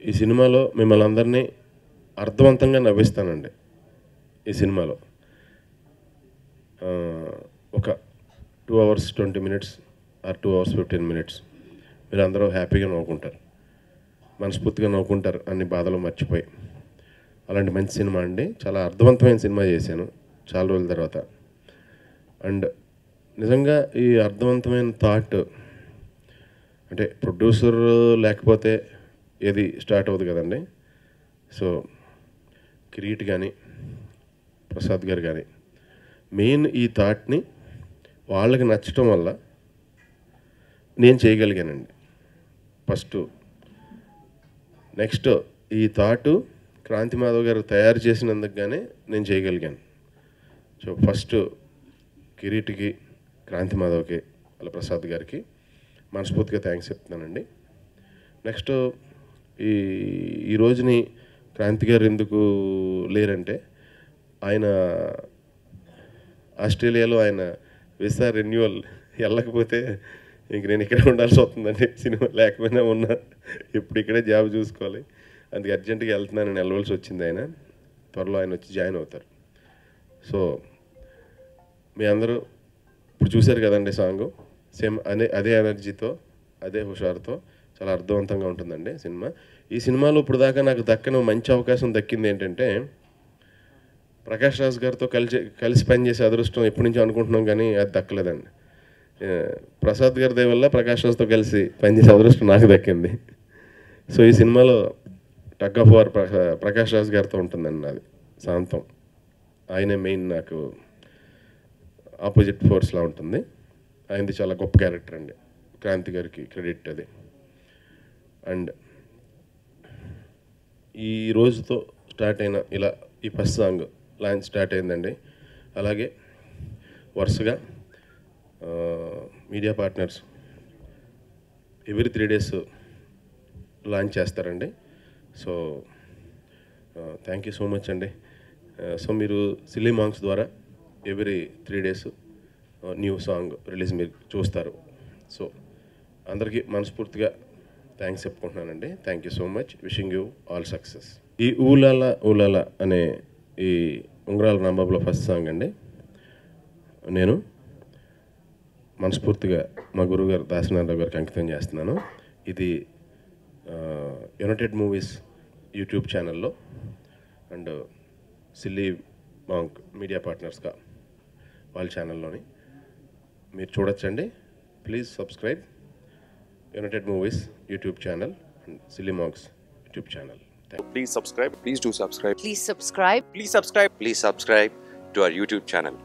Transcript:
ఈ సినిమాలో మిమ్మల్ని అందరినీ అర్థవంతంగా నవ్విస్తానండి. ఈ సినిమాలో ఒక 2 hours 20 minutes are 2 hours 15 minutes మీరు అందరూ హ్యాపీగా నవ్వుకుంటారు, మనస్ఫూర్తిగా నవ్వుకుంటారు, అన్ని బాధలు మర్చిపోయి. అలాంటి మంచి సినిమా అండి. చాలా అర్థవంతమైన సినిమా చేశాను చాలా రోజుల తర్వాత. అండ్ నిజంగా ఈ అర్థవంతమైన థాట్ అంటే ప్రొడ్యూసర్ లేకపోతే ఏది స్టార్ట్ అవుతుంది కదండి. సో కిరీట్ కానీ ప్రసాద్ గారు కానీ మెయిన్ ఈ థాట్ని వాళ్ళకి నచ్చటం వల్ల నేను చేయగలిగానండి ఫస్ట్. నెక్స్ట్ ఈ థాటు క్రాంతి మాధవ్ గారు తయారు చేసినందుకు గానే నేను చేయగలిగాను. సో ఫస్ట్ కిరీట్కి, క్రాంతి మాధవ్కి, అలా ప్రసాద్ గారికి మనస్ఫూర్తిగా థ్యాంక్స్ చెప్తున్నానండి. నెక్స్ట్ ఈ రోజుని క్రాంతి గారు ఎందుకు లేరంటే ఆయన ఆస్ట్రేలియాలో ఆయన వీసా రెన్యువల్ వెళ్ళకపోతే ఇంక నేను ఇక్కడే ఉండాల్సి వస్తుందండి. సినిమా లేకపోయినా ఉన్నా ఇప్పుడు ఇక్కడే జాబ్ చూసుకోవాలి, అందుకే అర్జెంటుగా వెళ్తున్నానని వెళ్ళవలసి వచ్చింది. ఆయన త్వరలో ఆయన వచ్చి జాయిన్ అవుతారు. సో మీ అందరూ ఇప్పుడు చూశారు కదండి సాంగ్, సేమ్ అదే ఎనర్జీతో అదే హుషారుతో చాలా అర్థవంతంగా ఉంటుందండి సినిమా. ఈ సినిమాలో ఇప్పుడు దాకా నాకు దక్కని మంచి అవకాశం దక్కింది ఏంటంటే ప్రకాష్ రాజ్ గారితో కలిసి పనిచేసే అదృష్టం ఎప్పటి నుంచో అనుకుంటున్నాం కానీ అది దక్కలేదండి. ప్రసాద్ గారి దయ వల్ల ప్రకాష్ రాజ్తో కలిసి పనిచేసే అదృష్టం నాకు దక్కింది. సో ఈ సినిమాలో tug of war Prakash Raj గారితో ఉంటుందండి నాది శాంతం. ఆయనే మెయిన్ నాకు ఆపోజిట్ ఫోర్స్లా ఉంటుంది. ఆయనది చాలా గొప్ప క్యారెక్టర్ అండి. క్రాంతి గారికి క్రెడిట్ అది. అండ్ ఈ రోజుతో స్టార్ట్ అయిన ఇలా ఈ ఫస్ట్ సాంగ్ లాంచ్ స్టార్ట్ అయిందండి. అలాగే వరుసగా media partners every 3 days launch చేస్తారండి. So thank you so much అండి. సో మీరు సిల్లీ మాంగ్స్ ద్వారా every 3 days new song release మీరు చూస్తారు. సో అందరికీ మనస్ఫూర్తిగా థ్యాంక్స్ చెప్పుకుంటున్నానండి. Thank you so much. Wishing you all success. ఈ ఊలాల ఊలాల అనే ఈ ఉంగరాల రాంబాబులో ఫస్ట్ సాంగ్ అండి. నేను మనస్ఫూర్తిగా మా గురువుగారు దాసనారాయణ గారికి అంకితం చేస్తున్నాను. ఇది యునైటెడ్ మూవీస్ యూట్యూబ్ ఛానల్లో అండ్ సిల్లీ మాంక్ మీడియా పార్ట్నర్స్గా వాళ్ళ ఛానల్లోని మీరు చూడొచ్చండి. Please subscribe United movies YouTube channel and silly monks YouTube channel. Please subscribe. Please do subscribe. Please subscribe. Please subscribe. Please subscribe to our YouTube channel.